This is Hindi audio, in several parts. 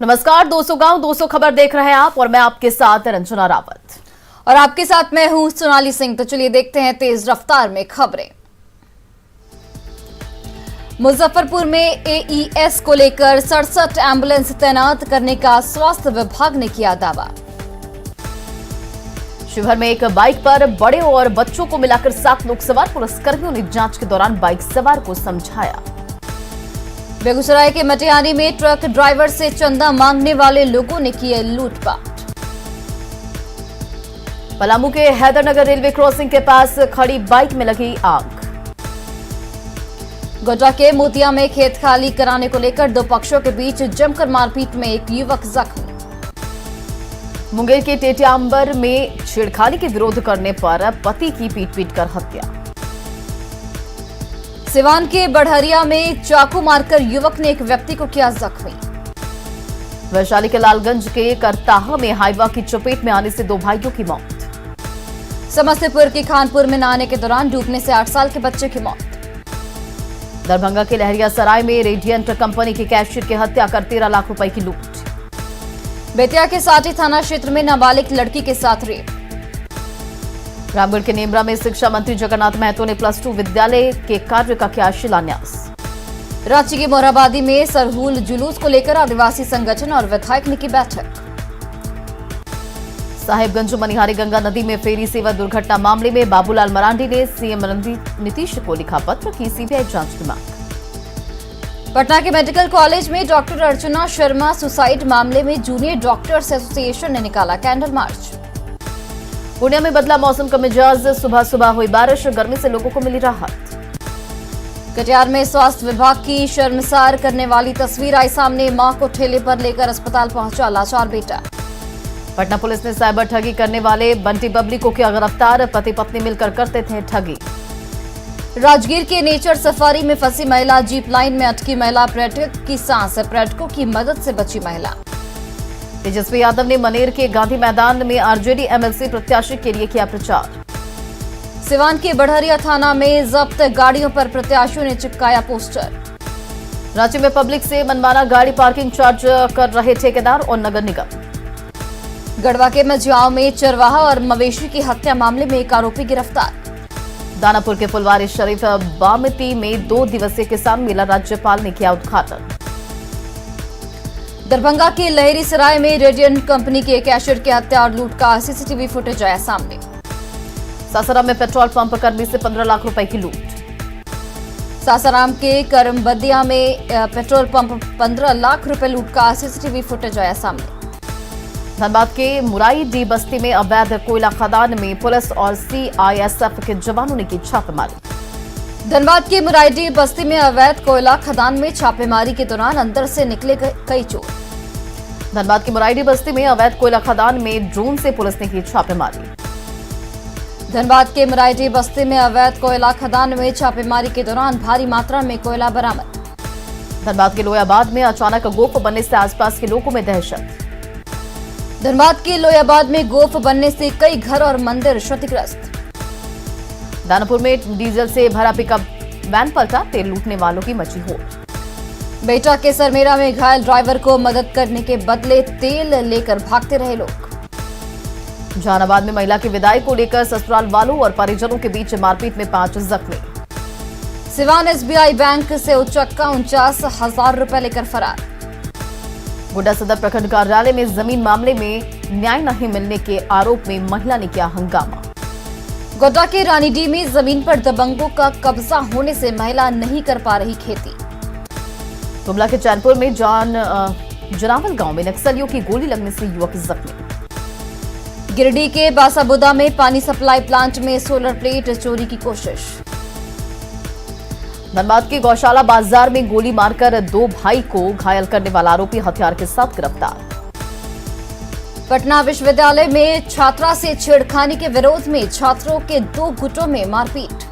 नमस्कार, 200 गांव 200 खबर देख रहे हैं आप और मैं आपके साथ रंजना रावत और आपके साथ मैं हूं सोनाली सिंह। तो चलिए देखते हैं तेज रफ्तार में खबरें। मुजफ्फरपुर में एईएस को लेकर 67 एम्बुलेंस तैनात करने का स्वास्थ्य विभाग ने किया दावा। शिवहर में एक बाइक पर बड़े और बच्चों को मिलाकर 7 लोग सवार, पुलिसकर्मियों ने जांच के दौरान बाइक सवार को समझाया। बेगूसराय के मटियानी में ट्रक ड्राइवर से चंदा मांगने वाले लोगों ने किए लूटपाट। पलामू के हैदरनगर रेलवे क्रॉसिंग के पास खड़ी बाइक में लगी आग। गोड्डा के मोतिया में खेत खाली कराने को लेकर दो पक्षों के बीच जमकर मारपीट में एक युवक जख्मी। मुंगेर के टेटियांबर में छेड़खानी के विरोध करने पर पति की पीट कर हत्या। सिवान के बढ़हरिया में चाकू मारकर युवक ने एक व्यक्ति को किया जख्मी। वैशाली के लालगंज के करताहा में हाइवा की चपेट में आने से 2 भाइयों की मौत। समस्तीपुर के खानपुर में नहाने के दौरान डूबने से 8 साल के बच्चे की मौत। दरभंगा के लहरियासराय में रेडियंट कंपनी के कैशियर की हत्या कर 13 लाख रुपए की लूट। बेतिया के साठी थाना क्षेत्र में नाबालिग लड़की के साथ रेप। रामगढ़ के नेमरा में शिक्षा मंत्री जगन्नाथ महतो ने +2 विद्यालय के कार्य का किया शिलान्यास। रांची की मोरहाबादी में सरहूल जुलूस को लेकर आदिवासी संगठन और विधायक ने की बैठक। साहिबगंज मनिहारी गंगा नदी में फेरी सेवा दुर्घटना मामले में बाबूलाल मरांडी ने सीएम नीतीश को लिखा पत्र, की सीबीआई जांच की मांग। पटना के मेडिकल कॉलेज में डॉक्टर अर्चना शर्मा सुसाइड मामले में जूनियर डॉक्टर्स एसोसिएशन ने निकाला कैंडल मार्च। पूर्णिया में बदला मौसम का मिजाज, सुबह हुई बारिश, गर्मी से लोगों को मिली राहत। कटिहार में स्वास्थ्य विभाग की शर्मसार करने वाली तस्वीर आई सामने, मां को ठेले पर लेकर अस्पताल पहुंचा लाचार बेटा। पटना पुलिस ने साइबर ठगी करने वाले बंटी बबली को किया गिरफ्तार, पति पत्नी मिलकर करते थे ठगी। राजगीर के नेचर सफारी में फंसी महिला, जीप लाइन में अटकी महिला, पर्यटक की सांस, पर्यटकों की मदद से बची महिला। तेजस्वी यादव ने मनेर के गांधी मैदान में आरजेडी एमएलसी प्रत्याशी के लिए किया प्रचार। सिवान के बढ़हरिया थाना में जब्त गाड़ियों पर प्रत्याशियों ने चिपकाया पोस्टर। रांची में पब्लिक से मनमाना गाड़ी पार्किंग चार्ज कर रहे ठेकेदार और नगर निगम। गढ़वा के मझियाओं में चरवाहा और मवेशी की हत्या मामले में एक आरोपी गिरफ्तार। दानापुर के फुलवारी शरीफ बामती में 2 दिवसीय किसान मेला राज्यपाल ने किया उद्घाटन। दरभंगा के लहरीसराय में रेडियंट कंपनी के कैशियर की हत्या और लूट का सीसीटीवी फुटेज आया सामने। सासाराम में पेट्रोल पंप कर्मी से 15 लाख रुपए की लूट। सासाराम के करमबदिया में पेट्रोल पंप 15 लाख रुपए लूट का सीसीटीवी फुटेज आया सामने। धनबाद के मुराई डी बस्ती में अवैध कोयला खदान में पुलिस और सीआईएसएफ के जवानों ने की छापेमारी। धनबाद के मुराई बस्ती में अवैध कोयला खदान में छापेमारी के दौरान अंदर से निकले कई चोर। धनबाद की मुराई बस्ती में अवैध कोयला खदान में ड्रोन से पुलिस ने की छापेमारी। धनबाद के मुराई बस्ती में अवैध कोयला खदान में छापेमारी के दौरान भारी मात्रा में कोयला बरामद। धनबाद के लोयाबाद में अचानक गोफ बनने से आसपास के लोगों में दहशत। धनबाद के लोयाबाद में गोफ बनने से कई घर और मंदिर क्षतिग्रस्त। दानापुर में डीजल से भरा पिकअप वैन पलटा, तेल लूटने वालों की मची होड़। बेटा के सरमेरा में घायल ड्राइवर को मदद करने के बदले तेल लेकर भागते रहे लोग। जहानाबाद में महिला की विदाई को लेकर ससुराल वालों और परिजनों के बीच मारपीट में 5 जख्मी। सिवान एसबीआई बैंक से उचक्का 49,000 रुपए लेकर फरार। गोड्डा सदर प्रखंड कार्यालय में जमीन मामले में न्याय नहीं मिलने के आरोप में महिला ने किया हंगामा। गोड्डा के रानीडीह में जमीन पर दबंगों का कब्जा होने से महिला नहीं कर पा रही खेती। गुमला के चैनपुर में जनावल गांव में नक्सलियों की गोली लगने से युवक जख्मी। गिरिडीह के बासाबुदा में पानी सप्लाई प्लांट में सोलर प्लेट चोरी की कोशिश। धनबाद के गौशाला बाजार में गोली मारकर 2 भाई को घायल करने वाला आरोपी हथियार के साथ गिरफ्तार। पटना विश्वविद्यालय में छात्रा से छेड़खानी के विरोध में छात्रों के 2 गुटों में मारपीट।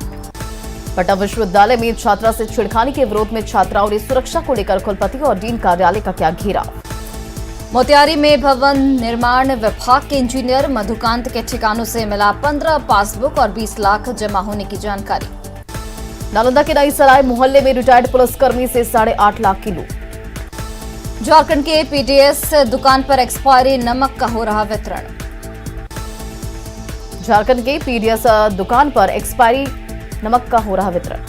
पटना विश्वविद्यालय में छात्रा से छेड़खानी के विरोध में छात्राओं ने सुरक्षा को लेकर कुलपति और डीन कार्यालय का किया घेराव। मोतिहारी में भवन निर्माण विभाग के इंजीनियर मधुकांत के ठिकानों से मिला 15 पासबुक और 20 लाख जमा होने की जानकारी। नालंदा के नई सराय मोहल्ले में रिटायर्ड पुलिसकर्मी से 8.5 लाख की लूट। झारखंड के पीडीएस दुकान पर एक्सपायरी नमक का हो रहा वितरण। झारखंड के पीडीएस दुकान पर एक्सपायरी नमक का हो रहा वितरण।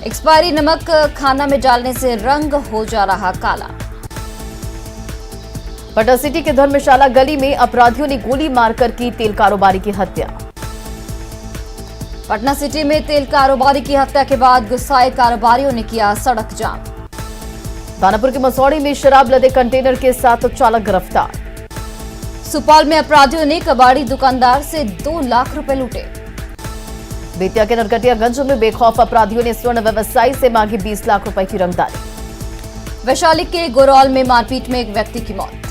एक्सपायरी नमक खाना में डालने से रंग हो जा रहा काला। पटना सिटी के धर्मशाला गली में अपराधियों ने गोली मारकर की तेल कारोबारी की हत्या। पटना सिटी में तेल कारोबारी की हत्या के बाद गुस्साए कारोबारियों ने किया सड़क जाम। दानापुर के मसौड़ी में शराब लदे कंटेनर के साथ चालक गिरफ्तार। सुपौल में अपराधियों ने कबाड़ी दुकानदार से 2 लाख रुपए लूटे। बेतिया के नरकटियागंज में बेखौफ अपराधियों ने स्वर्ण व्यवसायी से मांगी 20 लाख रुपए की रंगदारी। वैशाली के गोरौल में मारपीट में एक व्यक्ति की मौत।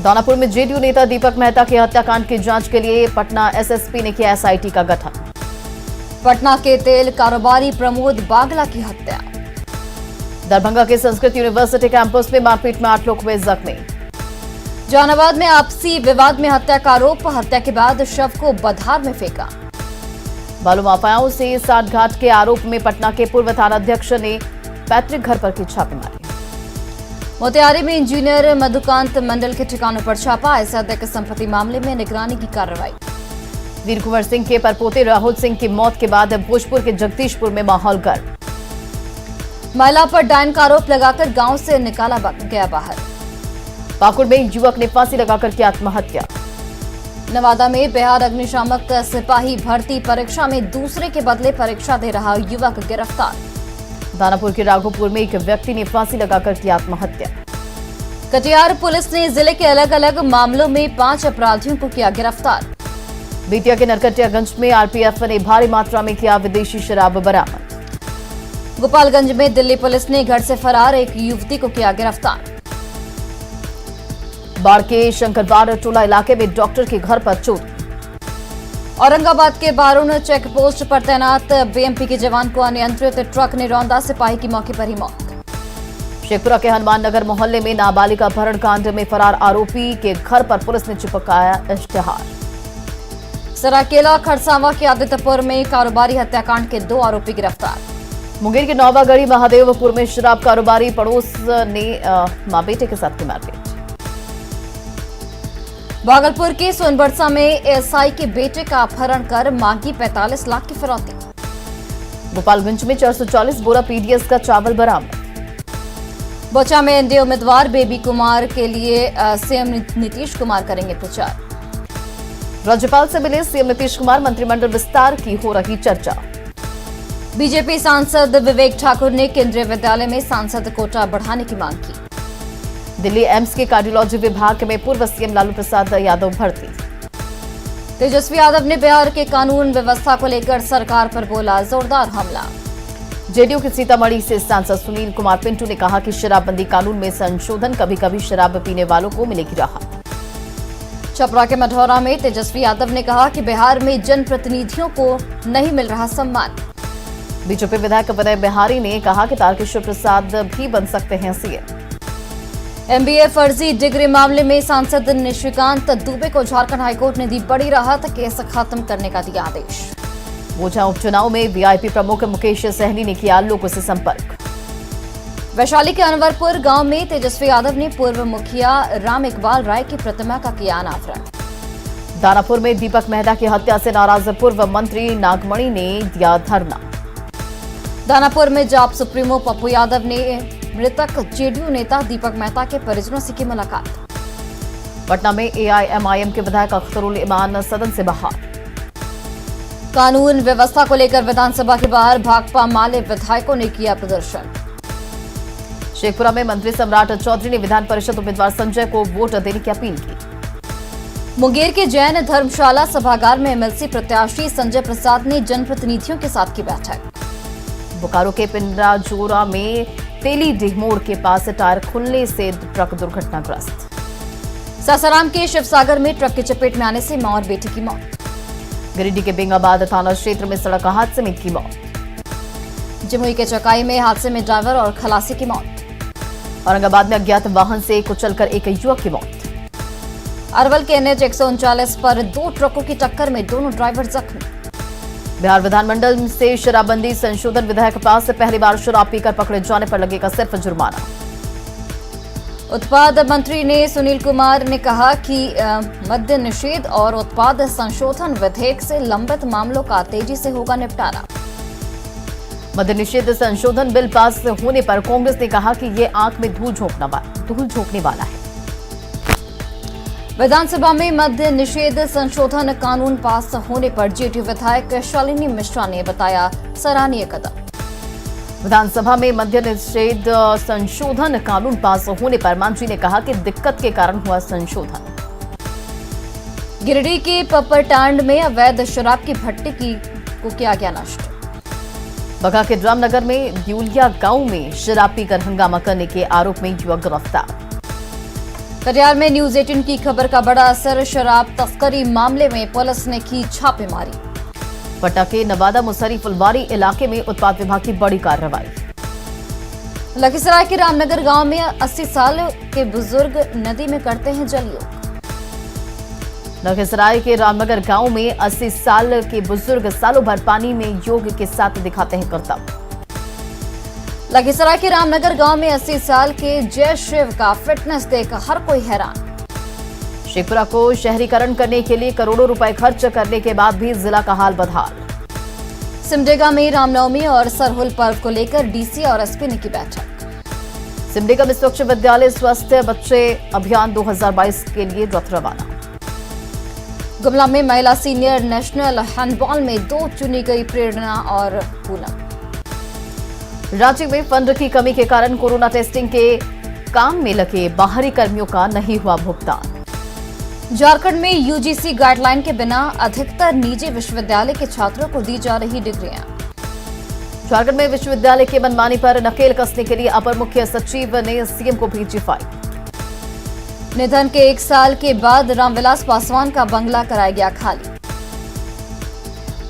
दानापुर में जेडीयू नेता दीपक मेहता के हत्याकांड की जांच के लिए पटना एसएसपी ने किया एसआईटी का गठन। पटना के तेल कारोबारी प्रमोद बागला की हत्या। दरभंगा के संस्कृत यूनिवर्सिटी कैंपस में मारपीट में 8 लोग हुए जख्मी। जहानाबाद में आपसी विवाद में हत्या का आरोप, हत्या के बाद शव को बधार में फेंका। बालू माफियाओं से साठगांठ के आरोप में पटना के पूर्व थानाध्यक्ष ने पैतृक घर पर की छापेमारी। मोतिहारी में इंजीनियर मधुकांत मंडल के ठिकानों पर छापा, ऐसे के संपत्ति मामले में निगरानी की कार्रवाई। वीर कुंवर सिंह के परपोते राहुल सिंह की मौत के बाद भोजपुर के जगदीशपुर में माहौल गर्म। महिला पर डायन का आरोप लगाकर गांव से निकाला गया बाहर। पाकुड़ में एक युवक ने फांसी लगाकर की आत्महत्या। नवादा में बिहार अग्निशामक सिपाही भर्ती परीक्षा में दूसरे के बदले परीक्षा दे रहा युवक गिरफ्तार। दानापुर के राघोपुर में एक व्यक्ति ने फांसी लगाकर की आत्महत्या। कटिहार पुलिस ने जिले के अलग अलग मामलों में 5 अपराधियों को किया गिरफ्तार। बेतिया के नरकटियागंज में आरपीएफ ने भारी मात्रा में किया विदेशी शराब बरामद। गोपालगंज में दिल्ली पुलिस ने घर से फरार एक युवती को किया गिरफ्तार। बाढ़ के शंकरवाड़ टोला इलाके में डॉक्टर के घर पर चोरी। औरंगाबाद के बारूण चेक पोस्ट पर तैनात बीएमपी के जवान को अनियंत्रित ट्रक ने रौंदा, सिपाही की मौके पर ही मौत। शेखपुरा के हनुमान नगर मोहल्ले में नाबालिग अपहरण कांड में फरार आरोपी के घर पर पुलिस ने चिपकाया इश्तेहार। सरायकेला खरसावा के आदित्यपुर में कारोबारी हत्याकांड के 2 आरोपी गिरफ्तार। मुंगेर के नौवागढ़ी महादेवपुर में शराब कारोबारी पड़ोस ने मां बेटे के साथ की मारपीट। भागलपुर के सोनबरसा में एएसआई के बेटे का अपहरण कर मांगी 45 लाख की फिरौती। गोपालगंज में 440 बोरा पीडीएस का चावल बरामद। बोचा में एनडीए उम्मीदवार बेबी कुमार के लिए सीएम नीतीश कुमार करेंगे प्रचार। राज्यपाल से मिले सीएम नीतीश कुमार, मंत्रिमंडल विस्तार की हो रही चर्चा। बीजेपी सांसद विवेक ठाकुर ने केंद्रीय विद्यालय में सांसद कोटा बढ़ाने की मांग की। दिल्ली एम्स के कार्डियोलॉजी विभाग में पूर्व सीएम लालू प्रसाद यादव भर्ती। तेजस्वी यादव ने बिहार के कानून व्यवस्था को लेकर सरकार पर बोला जोरदार हमला। जेडीयू के सीतामढ़ी से सांसद सुनील कुमार पिंटू ने कहा कि शराबबंदी कानून में संशोधन कभी कभी शराब पीने वालों को मिलेगी राहत। छपरा के मढ़ौरा में तेजस्वी यादव ने कहा कि बिहार में जनप्रतिनिधियों को नहीं मिल रहा सम्मान। बीजेपी विधायक विनय बिहारी ने कहा कि तारकिशोर प्रसाद भी बन सकते हैं सीएम। एमबीए फर्जी डिग्री मामले में सांसद निशिकांत दुबे को झारखंड हाईकोर्ट ने दी बड़ी राहत, केस खत्म करने का दिया आदेश। बोझा उपचुनाव में वीआईपी प्रमुख मुकेश सहनी ने किया लोगों से संपर्क। वैशाली के अनवरपुर गांव में तेजस्वी यादव ने पूर्व मुखिया राम इकबाल राय की प्रतिमा का किया अनावरण। दानापुर में दीपक मेहता की हत्या से नाराज पूर्व मंत्री नागमणि ने दिया धरना। दानापुर में जाप सुप्रीमो पप्पू यादव ने मृतक जेडीयू नेता दीपक मेहता के परिजनों से की मुलाकात। पटना में एआईएमआईएम के विधायक अख्तरुल इमान सदन से बाहर। कानून व्यवस्था को लेकर विधानसभा के बाहर भाकपा माले विधायकों ने किया प्रदर्शन। शेखपुरा में मंत्री सम्राट चौधरी ने विधान परिषद उम्मीदवार संजय को वोट देने की अपील की। मुंगेर के जैन धर्मशाला सभागार में एमएलसी प्रत्याशी संजय प्रसाद ने जनप्रतिनिधियों के साथ की बैठक। बोकारो के पिंडराजोरा में तेली डीह मोड़ के पास टायर खुलने से ट्रक दुर्घटनाग्रस्त। सासाराम के शिवसागर में ट्रक की चपेट में आने से मां और बेटे की मौत। गिरिडीह के बेंगाबाद थाना क्षेत्र में सड़क हादसे में की मौत। जमुई के चकाई में हादसे में ड्राइवर और खलासी की मौत। औरंगाबाद में अज्ञात वाहन से कुचलकर एक युवक की मौत। अरवल के एनएच 139 पर 2 ट्रकों की टक्कर में दोनों ड्राइवर जख्मी। बिहार विधानमंडल से शराबबंदी संशोधन विधेयक पास से पहली बार शराब पीकर पकड़े जाने पर लगेगा सिर्फ जुर्माना। उत्पाद मंत्री ने सुनील कुमार ने कहा कि मद्य निषेध और उत्पाद संशोधन विधेयक से लंबित मामलों का तेजी से होगा निपटारा। मद्य निषेध संशोधन बिल पास होने पर कांग्रेस ने कहा कि ये आंख में धूल झोंकने वाला है। विधानसभा में मद्य निषेध संशोधन कानून पास होने पर जेडीयू विधायक शालिनी मिश्रा ने बताया सराहनीय कदम। विधानसभा में मद्य निषेध संशोधन कानून पास होने पर मंत्री ने कहा कि दिक्कत के कारण हुआ संशोधन। गिरिडीह के पपरटांड में अवैध शराब की भट्टी को किया गया नष्ट। बघा के रामनगर में द्यूलिया गांव में शराब पीकर हंगामा करने के आरोप में युवक गिरफ्तार। कटिहार में न्यूज 18 की खबर का बड़ा असर, शराब तस्करी मामले में पुलिस ने की छापेमारी। पटना के नवादा मुसरी फुलवारी इलाके में उत्पाद विभाग की बड़ी कार्रवाई। लखीसराय के रामनगर गांव में 80 साल के बुजुर्ग नदी में करते हैं जलयोग। लखीसराय के रामनगर गांव में 80 साल के बुजुर्ग सालों भर पानी में योग के साथ दिखाते हैं करतब। लखीसराय के रामनगर गांव में 80 साल के जय शिव का फिटनेस देख हर कोई हैरान। शेखपुरा को शहरीकरण करने के लिए करोड़ों रुपए खर्च करने के बाद भी जिला का हाल बदहाल। सिमडेगा में रामनवमी और सरहुल पर्व को लेकर डीसी और एसपी ने की बैठक। सिमडेगा में स्वच्छ विद्यालय स्वस्थ बच्चे अभियान 2022 के लिए रथ रवाना। गुमला में महिला सीनियर नेशनल हैंडबॉल में 2 चुनी गई प्रेरणा और पूनम। रांची में फंड की कमी के कारण कोरोना टेस्टिंग के काम में लगे बाहरी कर्मियों का नहीं हुआ भुगतान। झारखंड में यूजीसी गाइडलाइन के बिना अधिकतर निजी विश्वविद्यालय के छात्रों को दी जा रही डिग्रियां। झारखंड में विश्वविद्यालय के मनमानी पर नकेल कसने के लिए अपर मुख्य सचिव ने सीएम को भेजी फाइल। निधन के 1 साल के बाद रामविलास पासवान का बंगला कराया गया खाली।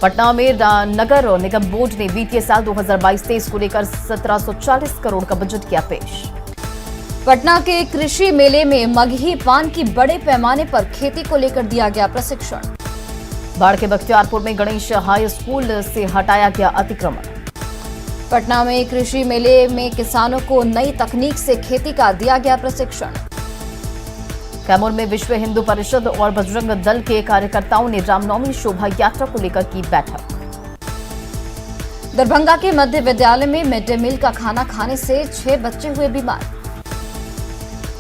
पटना में नगर और निगम बोर्ड ने वित्तीय साल 2022-23 को लेकर 1740 करोड़ का बजट किया पेश। पटना के कृषि मेले में मगही पान की बड़े पैमाने पर खेती को लेकर दिया गया प्रशिक्षण। बाढ़ के बख्तियारपुर में गणेश हाई स्कूल से हटाया गया अतिक्रमण। पटना में कृषि मेले में किसानों को नई तकनीक से खेती का दिया गया प्रशिक्षण। कैमूर में विश्व हिंदू परिषद और बजरंग दल के कार्यकर्ताओं ने रामनवमी शोभा यात्रा को लेकर की बैठक। दरभंगा के मध्य विद्यालय में मिड डे मील का खाना खाने से 6 बच्चे हुए बीमार।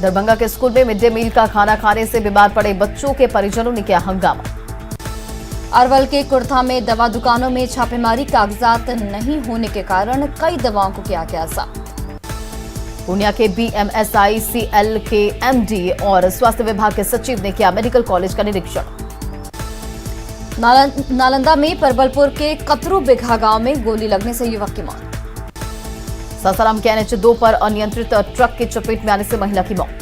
दरभंगा के स्कूल में मिड डे मील का खाना खाने से बीमार पड़े बच्चों के परिजनों ने किया हंगामा। अरवल के कुर्था में दवा दुकानों में छापेमारी, कागजात नहीं होने के कारण कई दवाओं को किया गया जब्त। पूर्णिया के BMSICL के MD और स्वास्थ्य विभाग के सचिव ने किया मेडिकल कॉलेज का निरीक्षण। नालंदा में परबलपुर के कतरू बिघा गांव में गोली लगने से युवक की मौत। सासाराम के NH2 पर अनियंत्रित ट्रक की चपेट में आने से महिला की मौत।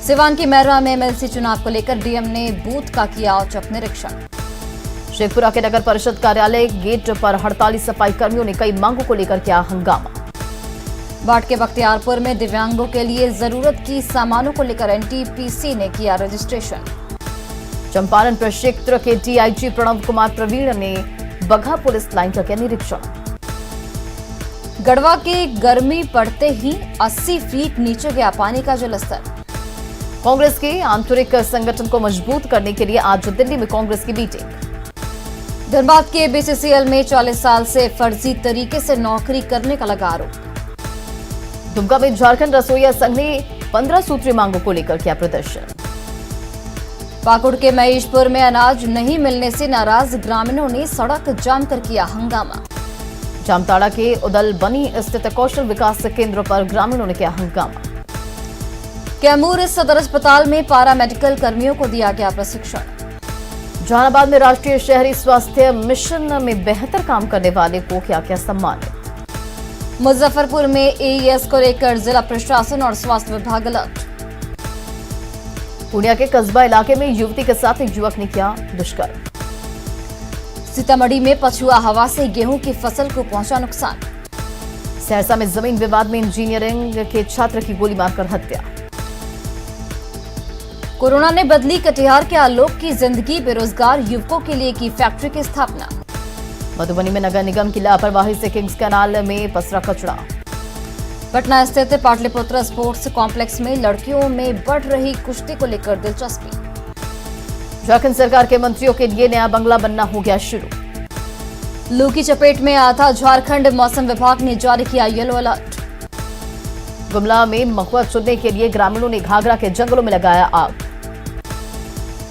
सिवान की मैरवा में MLC चुनाव को लेकर डीएम ने बूथ का किया औचक निरीक्षण। शेखपुरा के नगर परिषद कार्यालय गेट पर हड़ताली सफाई कर्मियों ने कई मांगों को लेकर किया हंगामा। बाढ़ के बख्तियारपुर में दिव्यांगों के लिए जरूरत की सामानों को लेकर NTPC ने किया रजिस्ट्रेशन। चंपारण प्रक्षेत्र के DIG प्रणव कुमार प्रवीण ने बघा पुलिस लाइन का किया निरीक्षण। गढ़वा के गर्मी पड़ते ही 80 फीट नीचे गया पानी का जलस्तर। कांग्रेस के आंतरिक संगठन को मजबूत करने के लिए आज दिल्ली में कांग्रेस की मीटिंग। धनबाद के BCCL में 40 साल से फर्जी तरीके से नौकरी करने का लगा आरोप। दुमका में झारखंड रसोईया संघ ने 15 सूत्रीय मांगों को लेकर किया प्रदर्शन। पाकुड़ के महेशपुर में अनाज नहीं मिलने से नाराज ग्रामीणों ने सड़क जाम कर किया हंगामा। जामताड़ा के उदलबनी स्थित कौशल विकास केंद्र पर ग्रामीणों ने किया हंगामा। कैमूर सदर अस्पताल में पारा मेडिकल कर्मियों को दिया गया प्रशिक्षण। जहानाबाद में राष्ट्रीय शहरी स्वास्थ्य मिशन में बेहतर काम करने वाले को किया गया सम्मानित। मुजफ्फरपुर में AES को लेकर जिला प्रशासन और स्वास्थ्य विभाग अलर्ट। पूर्णिया के कस्बा इलाके में युवती के साथ एक युवक ने किया दुष्कर्म। सीतामढ़ी में पछुआ हवा से गेहूं की फसल को पहुंचा नुकसान। सहरसा में जमीन विवाद में इंजीनियरिंग के छात्र की गोली मारकर हत्या। कोरोना ने बदली कटिहार के आलोक की जिंदगी, बेरोजगार युवकों के लिए की फैक्ट्री की स्थापना। मधुबनी में नगर निगम की लापरवाही से किंग्स कैनाल में पसरा कचरा। पटना स्थित पाटलिपुत्र स्पोर्ट्स कॉम्प्लेक्स में लड़कियों में बढ़ रही कुश्ती को लेकर दिलचस्पी। झारखंड सरकार के मंत्रियों के लिए नया बंगला बनना हो गया शुरू। लू की चपेट में आया था झारखंड, मौसम विभाग ने जारी किया येलो अलर्ट। गुमला में महुआ चुनने के लिए ग्रामीणों ने घाघरा के जंगलों में लगाया आग।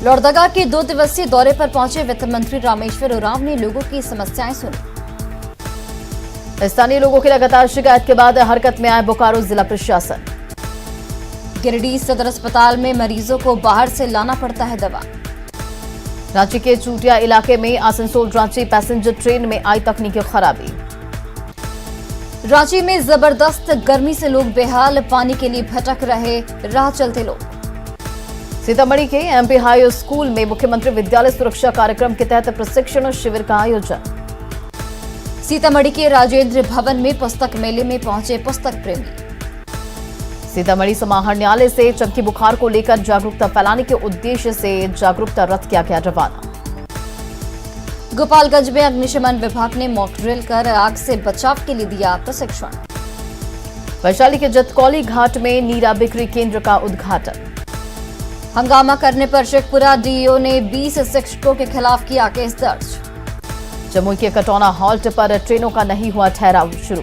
लोहरदगा के 2 दिवसीय दौरे पर पहुंचे वित्त मंत्री रामेश्वर उरांव ने लोगों की समस्याएं सुनी। स्थानीय लोगों की लगातार शिकायत के बाद हरकत में आए बोकारो जिला प्रशासन। गिरिडीह सदर अस्पताल में मरीजों को बाहर से लाना पड़ता है दवा। रांची के चूटिया इलाके में आसनसोल रांची पैसेंजर ट्रेन में आई तकनीकी खराबी। रांची में जबरदस्त गर्मी से लोग बेहाल, पानी के लिए भटक रहे राह चलते लोग। सीतामढ़ी के एमपी हाई स्कूल में मुख्यमंत्री विद्यालय सुरक्षा कार्यक्रम के तहत प्रशिक्षण शिविर का आयोजन। सीतामढ़ी के राजेंद्र भवन में पुस्तक मेले में पहुंचे पुस्तक प्रेमी। सीतामढ़ी समाहरणालय से चमकी बुखार को लेकर जागरूकता फैलाने के उद्देश्य से जागरूकता रथ किया गया रवाना। गोपालगंज में अग्निशमन विभाग ने मॉक ड्रिल कर आग से बचाव के लिए दिया प्रशिक्षण। वैशाली के जतकौली घाट में नीरा बिक्री केंद्र का उद्घाटन। हंगामा करने पर शेखपुरा डीईओ ने 20 शिक्षकों के खिलाफ किया केस दर्ज। जमुई के कटौना हॉल्ट पर ट्रेनों का नहीं हुआ ठहराव शुरू।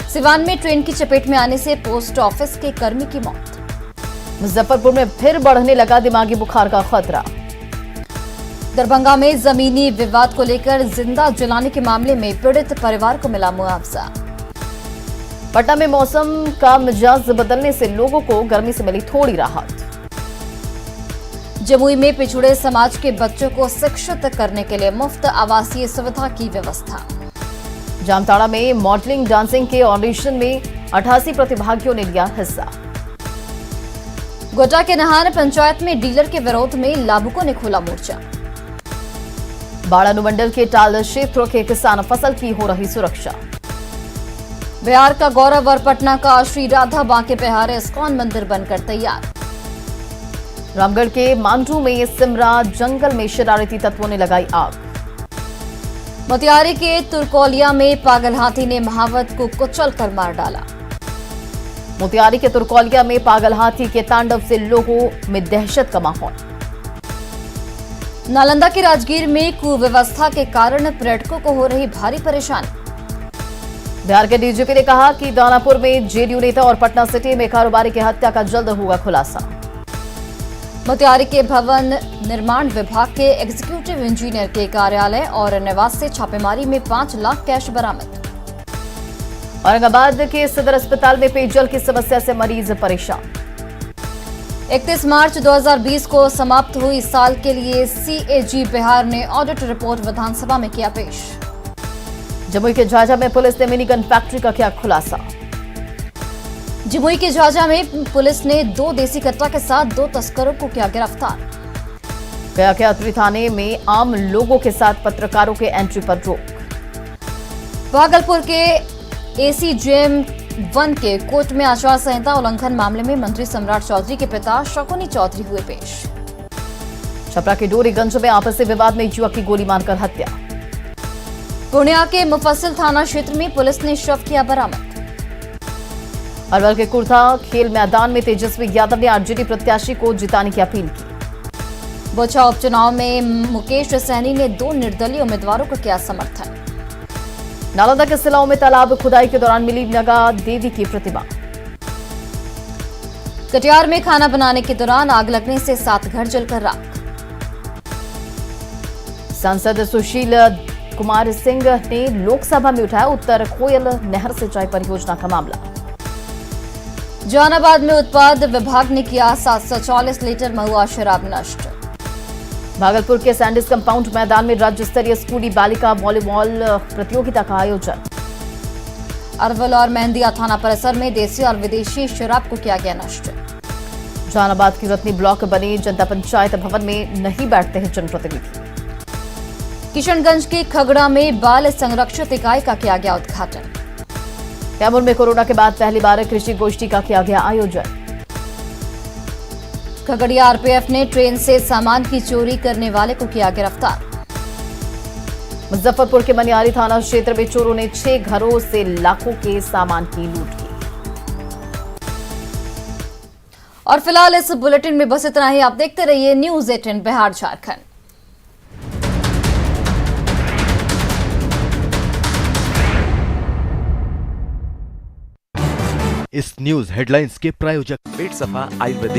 सिवान में ट्रेन की चपेट में आने से पोस्ट ऑफिस के कर्मी की मौत। मुजफ्फरपुर में फिर बढ़ने लगा दिमागी बुखार का खतरा। दरभंगा में जमीनी विवाद को लेकर जिंदा जलाने के मामले में पीड़ित परिवार को मिला मुआवजा। पटना में मौसम का मिजाज बदलने से लोगों को गर्मी से मिली थोड़ी राहत। जमुई में पिछड़े समाज के बच्चों को शिक्षित करने के लिए मुफ्त आवासीय सुविधा की व्यवस्था। जामताड़ा में मॉडलिंग डांसिंग के ऑडिशन में 88 प्रतिभागियों ने लिया हिस्सा। गोटा के नहान पंचायत में डीलर के विरोध में लाभुकों ने खोला मोर्चा। बाड़ा अनुमंडल के टाल क्षेत्र के किसान फसल की हो रही सुरक्षा। बिहार का गौरव और पटना का श्री राधा बांके बिहार इस्कॉन मंदिर बनकर तैयार। रामगढ़ के मांडू में सिमरा जंगल में शरारती तत्वों ने लगाई आग। मोतिहारी के तुरकोलिया में पागल हाथी ने महावत को कुचल कर मार डाला। मोतिहारी के तुरकोलिया में पागल हाथी के तांडव से लोगों में दहशत का माहौल। नालंदा के राजगीर में कुव्यवस्था के कारण पर्यटकों को हो रही भारी परेशानी। बिहार के डीजीपी ने कहा कि दानापुर में जेडीयू नेता और पटना सिटी में कारोबारी की हत्या का जल्द होगा खुलासा। मोतिहारी के भवन निर्माण विभाग के एग्जीक्यूटिव इंजीनियर के कार्यालय और निवास से छापेमारी में 5 लाख कैश बरामद। औरंगाबाद के सदर अस्पताल में पेयजल की समस्या से मरीज परेशान। 31 मार्च 2020 को समाप्त हुई साल के लिए सीएजी बिहार ने ऑडिट रिपोर्ट विधानसभा में किया पेश। जमुई के झाझा में पुलिस ने मिनी गन फैक्ट्री का किया खुलासा। जमुई के झाझा में पुलिस ने 2 देसी कट्टा के साथ 2 तस्करों को किया गिरफ्तार। गया के थाने में आम लोगों के साथ पत्रकारों के एंट्री पर रोक। भागलपुर के एसीजेएम 1 के कोर्ट में आचार संहिता उल्लंघन मामले में मंत्री सम्राट चौधरी के पिता शकुनी चौधरी हुए पेश। छपरा के डोरीगंज में आपसी विवाद में युवक की गोली मारकर हत्या। पूर्णिया के मुफस्सिल थाना क्षेत्र में पुलिस ने शव किया बरामद। अरवल के कुर्था खेल मैदान में तेजस्वी यादव ने आरजेडी प्रत्याशी को जिताने की अपील की। बोचा उपचुनाव में मुकेश सैनी ने 2 निर्दलीय उम्मीदवारों को किया समर्थन। नालंदा के सिलाओं में तालाब खुदाई के दौरान मिली नगा देवी की प्रतिमा। कटिहार में खाना बनाने के दौरान आग लगने से 7 घर जलकर राख। सांसद सुशील कुमार सिंह ने लोकसभा में उठाया उत्तर कोयल नहर सिंचाई परियोजना का मामला। जहानाबाद में उत्पाद विभाग ने किया 740 लीटर महुआ शराब नष्ट। भागलपुर के सैंडिस कंपाउंड मैदान में राज्य स्तरीय स्कूली बालिका वॉलीबॉल प्रतियोगिता का आयोजन। अरवल और मेहंदिया थाना परिसर में देसी और विदेशी शराब को किया गया नष्ट। जहानाबाद की रत्नी ब्लॉक बने जनता पंचायत भवन में नहीं बैठते हैं जनप्रतिनिधि। किशनगंज के खगड़ा में बाल संरक्षित इकाई का किया गया उद्घाटन। कैमूर में कोरोना के बाद पहली बार कृषि गोष्ठी का किया गया आयोजन। खगड़िया आरपीएफ ने ट्रेन से सामान की चोरी करने वाले को किया गिरफ्तार। मुजफ्फरपुर के मनियारी थाना क्षेत्र में चोरों ने 6 घरों से लाखों के सामान की लूट की। और फिलहाल इस बुलेटिन में बस इतना ही। आप देखते रहिए न्यूज़ 18 बिहार झारखंड। इस न्यूज हेडलाइंस के प्रायोजक पेट सफा आयुर्वेदिक